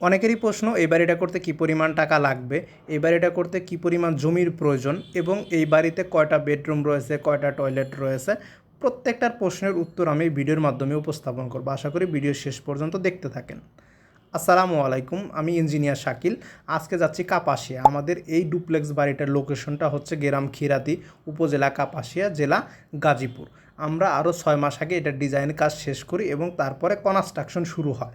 অনেকেরই প্রশ্ন এই বাড়িটা করতে কী পরিমাণ টাকা লাগবে, এই বাড়িটা করতে কী পরিমাণ জমির প্রয়োজন এবং এই বাড়িতে কয়টা বেডরুম রয়েছে, কয়টা টয়লেট রয়েছে। প্রত্যেকটার প্রশ্নের উত্তর আমি ভিডিওর মাধ্যমে উপস্থাপন করব। আশা করি ভিডিও শেষ পর্যন্ত দেখতে থাকেন। আসসালামু আলাইকুম, আমি ইঞ্জিনিয়ার শাকিল। আজকে যাচ্ছি কাপাসিয়া। আমাদের এই ডুপ্লেক্স বাড়িটার লোকেশনটা হচ্ছে গ্রাম খিরাতি, উপজেলা কাপাসিয়া, জেলা গাজীপুর। আমরা আরও 6 মাস আগে এটার ডিজাইন কাজ শেষ করি এবং তারপরে কনস্ট্রাকশন শুরু হয়।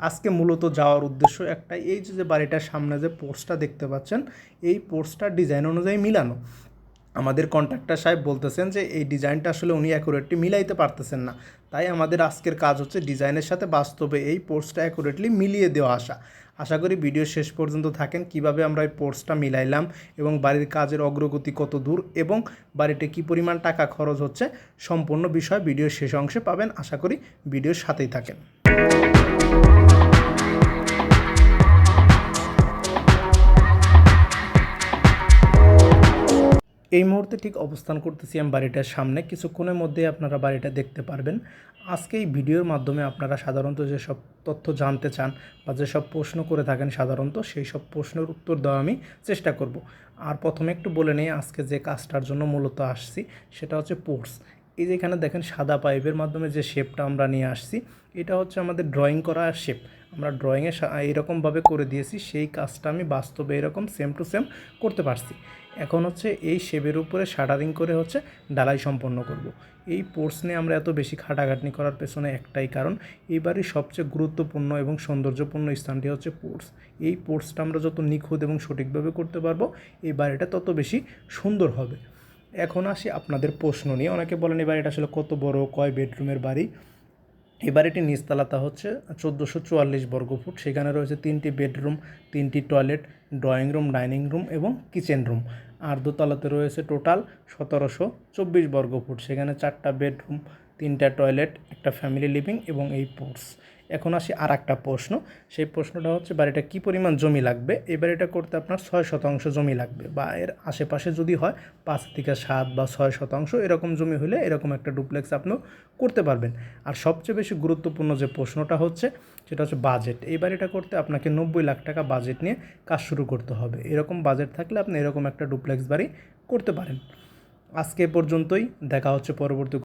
আজকে মূলত যাওয়ার উদ্দেশ্য একটাই, এই যে বাড়িটার সামনে যে পোস্টটা দেখতে পাচ্ছেন, এই পোস্টটা ডিজাইন অনুযায়ী মিলানো। আমাদের কন্ট্রাক্টর সাহেব বলতেছেন যে এই ডিজাইনটা আসলে উনি অ্যাকুরেটলি মিলাইতে পারতেছেন না, তাই আমাদের আজকের কাজ হচ্ছে ডিজাইনের সাথে বাস্তবে এই পোস্টটা অ্যাকুরেটলি মিলিয়ে দেওয়া। আশা করি ভিডিও শেষ পর্যন্ত থাকেন, কিভাবে আমরা এই পোস্টটা মিলাইলাম এবং বাড়ির কাজের অগ্রগতি কত দূর এবং বাড়িতে কী পরিমাণ টাকা খরচ হচ্ছে, সম্পূর্ণ বিষয় ভিডিওর শেষ অংশে পাবেন। আশা করি ভিডিওর সাথেই থাকেন। এই মুহূর্তে ঠিক অবস্থান করতেছি আমি বাড়িটার সামনে। কিছুক্ষণের মধ্যেই আপনারা বাড়িটা দেখতে পারবেন। আজকে এই ভিডিওর মাধ্যমে আপনারা সাধারণত যেসব তথ্য জানতে চান বা যেসব প্রশ্ন করে থাকেন সাধারণত, সেই সব প্রশ্নের উত্তর দেওয়া আমি চেষ্টা করব। আর প্রথমে একটু বলে নিই, আজকে যে কাজটার জন্য মূলত আসছি সেটা হচ্ছে পোর্স। এই যে এখানে দেখেন সাদা পাইপের মাধ্যমে যে শেপটা আমরা নিয়ে আসছি, এটা হচ্ছে আমাদের ড্রয়িং করা শেপ। আমরা ড্রয়িংয়ে এইরকমভাবে করে দিয়েছি, সেই কাজটা আমি বাস্তবে এরকম সেম টু সেম করতে পারছি। এখন হচ্ছে এই শেপের উপরে শাটারিং করে হচ্ছে ঢালাই সম্পন্ন করব। এই পোর্স নিয়ে আমরা এত বেশি খাটাখাটনি করার পেছনে একটাই কারণ, এই বাড়ির সবচেয়ে গুরুত্বপূর্ণ এবং সৌন্দর্যপূর্ণ স্থানটি হচ্ছে পোর্স। এই পোর্সটা আমরা যত নিখুঁত এবং সঠিকভাবে করতে পারবো, এই বাড়িটা তত বেশি সুন্দর হবে। এখন আসি আপনাদের প্রশ্ন নিয়ে। অনেকে বলেন এই বাড়িটা আসলে কত বড়, কয় বেডরুমের বাড়ি। এই বাড়িটির নিচতলাটা হচ্ছে 1444 বর্গফুট। সেখানে রয়েছে 3টি বেডরুম, 3টি toilet, drawing room, dining room এবং কিচেন রুম। আর দোতলাতে রয়েছে টোটাল 1724 বর্গফুট। সেখানে 4টা বেডরুম, 3টা টয়লেট, একটা ফ্যামিলি লিভিং এবং এই পোর্স। এখন আসি আর একটা প্রশ্ন। সেই প্রশ্নটা হচ্ছে বাড়িটা কী পরিমাণ জমি লাগবে। এই বাড়িটা করতে আপনার 6 শতাংশ জমি লাগবে, বা এর আশেপাশে যদি হয় 5 থেকে 7 বা 6 শতাংশ এরকম জমি হলে এরকম একটা ডুপ্লেক্স আপনিও করতে পারবেন। আর সবচেয়ে বেশি গুরুত্বপূর্ণ যে প্রশ্নটা হচ্ছে সেটা হচ্ছে বাজেট। এই বাড়িটা করতে আপনাকে 90 লাখ টাকা বাজেট নিয়ে কাজ শুরু করতে হবে। এরকম বাজেট থাকলে আপনি এরকম একটা ডুপ্লেক্স বাড়ি করতে পারেন। আজকে পর্যন্তই, দেখা হচ্ছে পরবর্তী